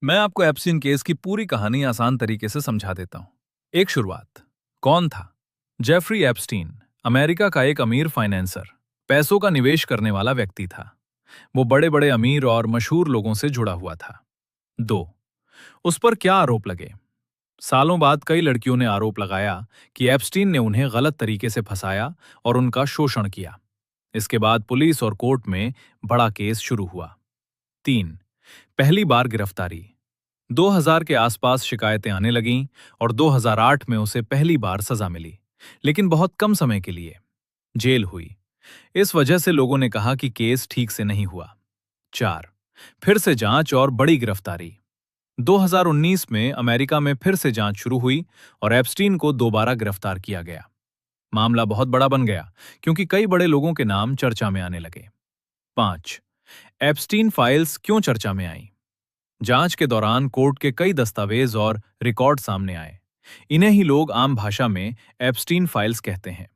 मैं आपको Epstein case की पूरी कहानी आसान तरीके से समझा देता हूँ। एक शुरुआत। कौन था? जेफरी एप्स्टीन अमेरिका का एक अमीर फाइनेंसर, पैसों का निवेश करने वाला व्यक्ति था। वो बड़े बड़े अमीर और मशहूर लोगों से जुड़ा हुआ था। 2. उस पर क्या आरोप लगे? सालों बाद कई लड़कियों ने आरोप लगाया कि एप्स्टीन ने उन्हें गलत तरीके से फंसाया और उनका शोषण किया। इसके बाद पुलिस और कोर्ट में बड़ा केस शुरू हुआ। 3. पहली बार गिरफ्तारी। 2000 के आसपास शिकायतें आने लगीं और 2008 में उसे पहली बार सजा मिली, लेकिन बहुत कम समय के लिए। जेल हुई। इस वजह से लोगों ने कहा कि केस ठीक से नहीं हुआ। 4. फिर से जांच और बड़ी गिरफ्तारी। 2019 में अमेरिका में फिर से जांच शुरू हुई और एप्स्टीन को दोबारा गिरफ्तार किया गया। मामला बहुत बड़ा बन गया क्योंकि कई बड़े लोगों के नाम चर्चा में आने लगे। 5. एप्स्टीन फाइल्स क्यों चर्चा में आईं? जांच के दौरान कोर्ट के कई दस्तावेज और रिकॉर्ड सामने आए। इन्हें ही लोग आम भाषा में एप्स्टीन फाइल्स कहते हैं।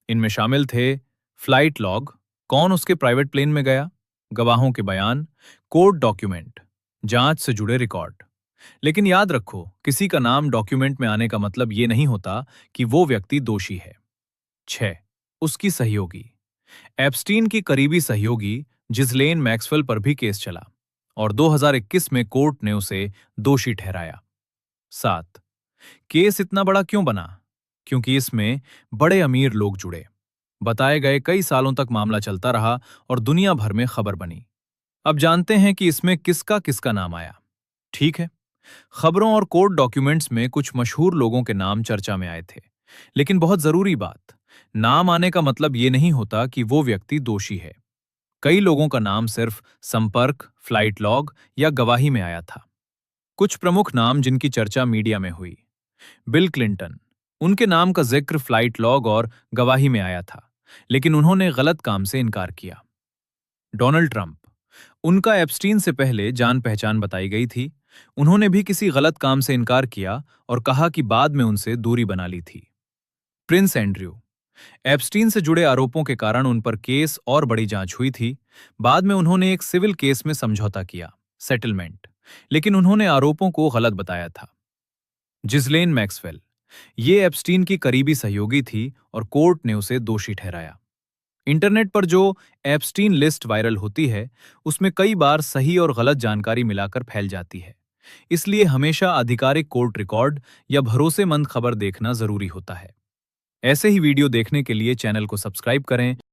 इनमें शामिल थे फ्लाइट लॉग, कौन उसके प्राइवेट प्लेन में गया, गवाहों के बयान, कोर्ट डॉक्यूमेंट, जांच से जुड़े रिकॉर्ड। लेकिन याद रखो, किसी का नाम डॉक्यूमेंट में आने का मतलब ये नहीं होता कि वो व्यक्ति दोषी है। 6. उसकी सहयोगी। एप्स्टीन की करीबी सहयोगी जिसलेन मैक्सवेल पर भी केस चला और 2021 में कोर्ट ने उसे दोषी ठहराया। 7. केस इतना बड़ा क्यों बना? क्योंकि इसमें बड़े अमीर लोग जुड़े। बताए गए कई सालों तक मामला चलता रहा और दुनिया भर में खबर बनी। अब जानते हैं कि इसमें किसका किसका नाम आया। ठीक है, खबरों और कोर्ट डॉक्यूमेंट्स में कुछ मशहूर लोगों के नाम चर्चा में आए थे, लेकिन बहुत जरूरी बात, नाम आने का मतलब ये नहीं होता कि वो व्यक्ति दोषी है। कई लोगों का नाम सिर्फ संपर्क, फ्लाइट लॉग या गवाही में आया था। कुछ प्रमुख नाम जिनकी चर्चा मीडिया में हुई। बिल क्लिंटन, उनके नाम का जिक्र फ्लाइट लॉग और गवाही में आया था, लेकिन उन्होंने गलत काम से इनकार किया। डोनाल्ड ट्रंप, उनका एप्स्टीन से पहले जान पहचान बताई गई थी। उन्होंने भी किसी गलत काम से इनकार किया और कहा कि बाद में उनसे दूरी बना ली थी। प्रिंस एंड्रयू, एप्स्टीन से जुड़े आरोपों के कारण उन पर केस और बड़ी जांच हुई थी। बाद में उन्होंने एक सिविल केस में समझौता किया, सेटलमेंट, लेकिन उन्होंने आरोपों को गलत बताया था। जिसलेन मैक्सवेल, ये एप्स्टीन की करीबी सहयोगी थी और कोर्ट ने उसे दोषी ठहराया। इंटरनेट पर जो एप्स्टीन लिस्ट वायरल होती है, उसमें कई बार सही और गलत जानकारी मिलाकर फैल जाती है। इसलिए हमेशा आधिकारिक कोर्ट रिकॉर्ड या भरोसेमंद खबर देखना जरूरी होता है। ऐसे ही वीडियो देखने के लिए चैनल को सब्सक्राइब करें